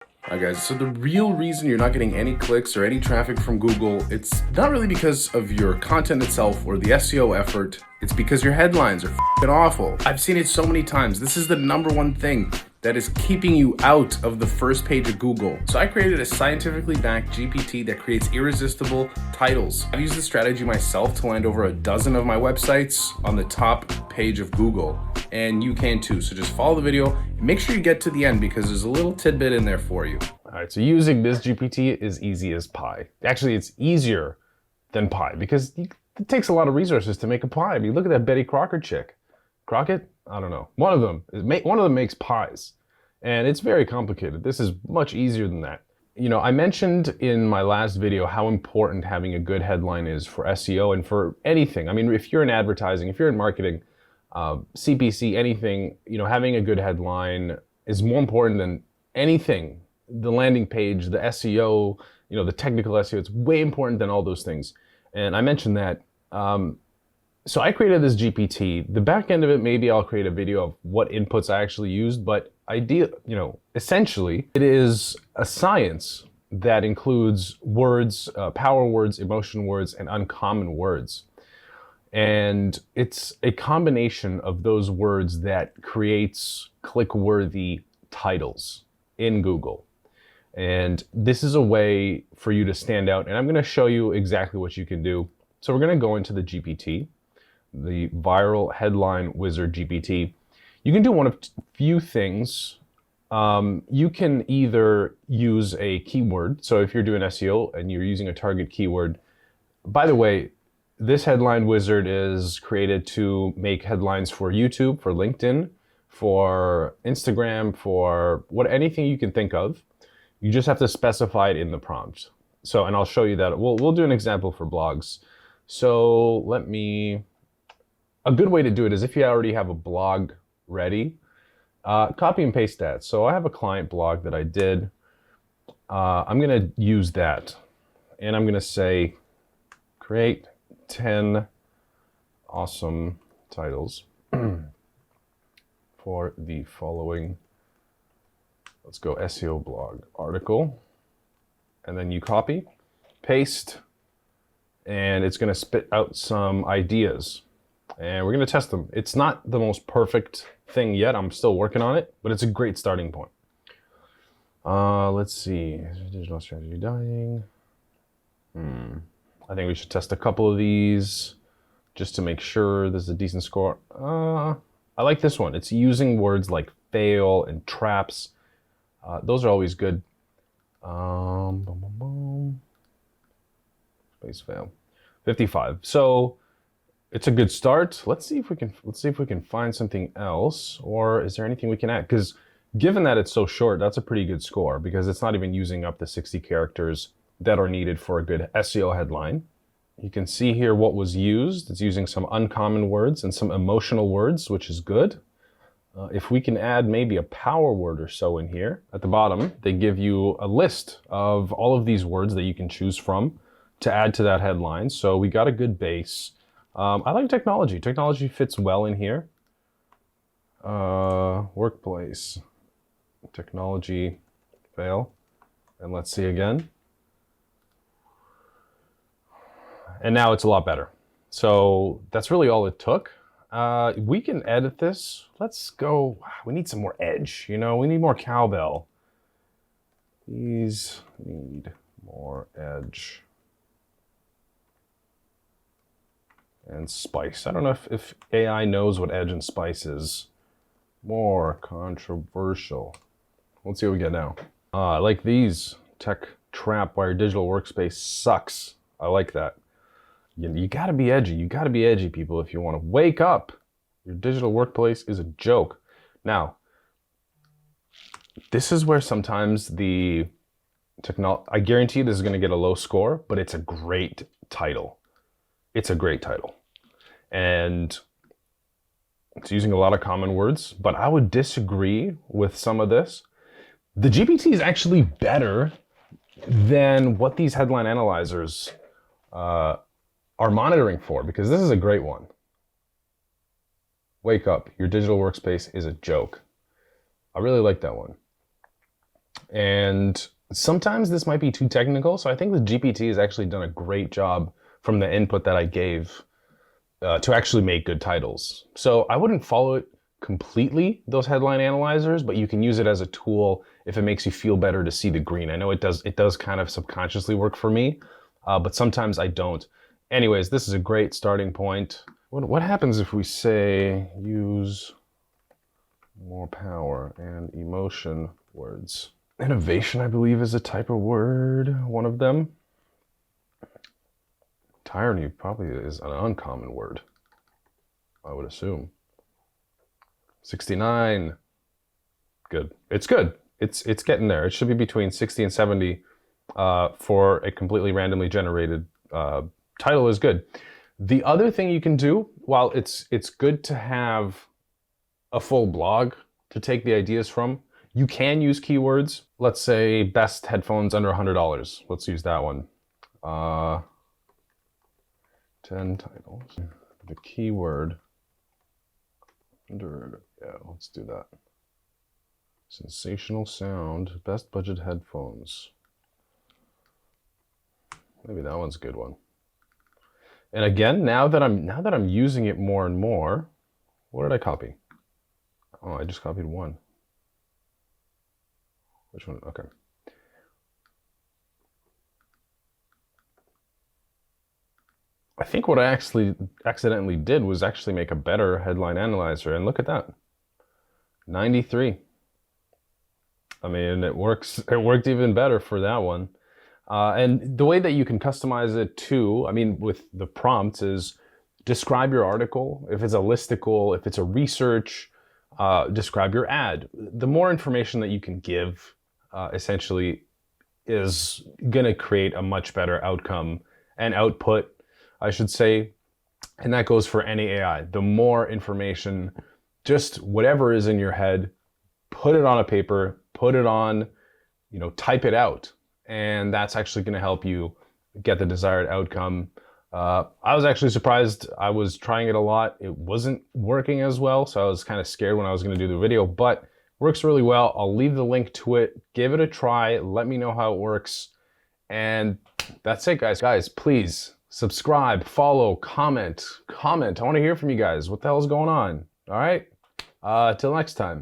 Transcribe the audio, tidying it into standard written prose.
Alright guys, so the real reason you're not getting any clicks or any traffic from Google, it's not really because of your content itself or the SEO effort, it's because your headlines are f***ing awful. I've seen it so many times. This is the #1 thing that is keeping you out of the first page of Google. So I created a scientifically backed GPT that creates irresistible titles. I've used this strategy myself to land over a dozen of my websites on the top page of Google, and you can too. So just follow the video and make sure you get to the end because there's a little tidbit in there for you. All right, so using this GPT is easy as pie. Actually, it's easier than pie because it takes a lot of resources to make a pie. I mean, look at that Betty Crocker chick. Crockett? I don't know. One of them makes pies, and it's very complicated. This is much easier than that. You know, I mentioned in my last video how important having a good headline is for SEO and for anything. I mean, if you're in advertising, if you're in marketing, CPC, anything, you know, having a good headline is more important than anything. The landing page, the SEO, you know, the technical SEO, it's way important than all those things. And I mentioned that. So I created this GPT. The back end of it, maybe I'll create a video of what inputs I actually used, but essentially, it is a science that includes words, power words, emotion words, and uncommon words. And it's a combination of those words that creates click-worthy titles in Google. And this is a way for you to stand out. And I'm going to show you exactly what you can do. So we're going to go into the GPT, the viral headline wizard GPT. You can do one of few things. You can either use a keyword. So if you're doing SEO and you're using a target keyword, by the way, this headline wizard is created to make headlines for YouTube, for LinkedIn, for Instagram, for anything you can think of. You just have to specify it in the prompt. So, and I'll show you that. We'll do an example for blogs. So a good way to do it is if you already have a blog ready, copy and paste that. So I have a client blog that I did. I'm gonna use that. And I'm gonna say, create 10 awesome titles for the following, let's go SEO blog article, and then you copy, paste, and it's going to spit out some ideas, and we're going to test them. It's not the most perfect thing yet. I'm still working on it, but it's a great starting point. Let's see. Digital strategy dying. I think we should test a couple of these just to make sure there's a decent score. I like this one. It's using words like fail and traps. Those are always good. Space fail. 55. So it's a good start. Let's see if we can find something else, or is there anything we can add? Because given that it's so short, that's a pretty good score because it's not even using up the 60 characters that are needed for a good SEO headline. You can see here what was used. It's using some uncommon words and some emotional words, which is good. If we can add maybe a power word or so in here, at the bottom, they give you a list of all of these words that you can choose from to add to that headline. So we got a good base. I like technology. Technology fits well in here. Workplace, technology, fail. And let's see again. And now it's a lot better. So that's really all it took. We can edit this. Let's go. We need some more edge, you know, we need more cowbell. These need more edge. And spice. I don't know if AI knows what edge and spice is. More controversial. Let's see what we get now. I like these. Tech trap while your digital workspace sucks. I like that. You gotta be edgy. You gotta be edgy, people, if you want to wake up. Your digital workplace is a joke. Now, this is where sometimes the technology, I guarantee this is going to get a low score, but it's a great title. It's a great title. And it's using a lot of common words, but I would disagree with some of this. The GPT is actually better than what these headline analyzers are monitoring for, because this is a great one. Wake up, your digital workspace is a joke. I really like that one. And sometimes this might be too technical, so I think the GPT has actually done a great job from the input that I gave to actually make good titles. So I wouldn't follow it completely, those headline analyzers, but you can use it as a tool if it makes you feel better to see the green. I know it does kind of subconsciously work for me, but sometimes I don't. Anyways, this is a great starting point. What happens if we say use more power and emotion words? Innovation, I believe, is a type of word, one of them. Tyranny probably is an uncommon word, I would assume. 69. Good. It's good. It's getting there. It should be between 60 and 70 for a completely randomly generated title is good. The other thing you can do, while it's good to have a full blog to take the ideas from, you can use keywords. Let's say best headphones under $100. Let's use that one. 10 titles. The keyword under, yeah, let's do that. Sensational sound, best budget headphones. Maybe that one's a good one. And again, now that I'm using it more and more, what did I copy? Oh, I just copied one. Which one? Okay. I think what I actually accidentally did was actually make a better headline analyzer, and look at that. 93. I mean, it works. It worked even better for that one. And the way that you can customize it too, I mean, with the prompts is describe your article. If it's a listicle, if it's a research, describe your ad. The more information that you can give, essentially, is going to create a much better outcome and output, I should say. And that goes for any AI. The more information, just whatever is in your head, put it on a paper, put it on, type it out. And that's actually going to help you get the desired outcome. I was actually surprised. I was trying it a lot. It wasn't working as well, so I was kind of scared when I was going to do the video, but it works really well. I'll leave the link to it. Give it a try. Let me know how it works. And that's it, guys. Guys, please subscribe, follow, comment. I want to hear from you guys. What the hell is going on? All right? Till next time.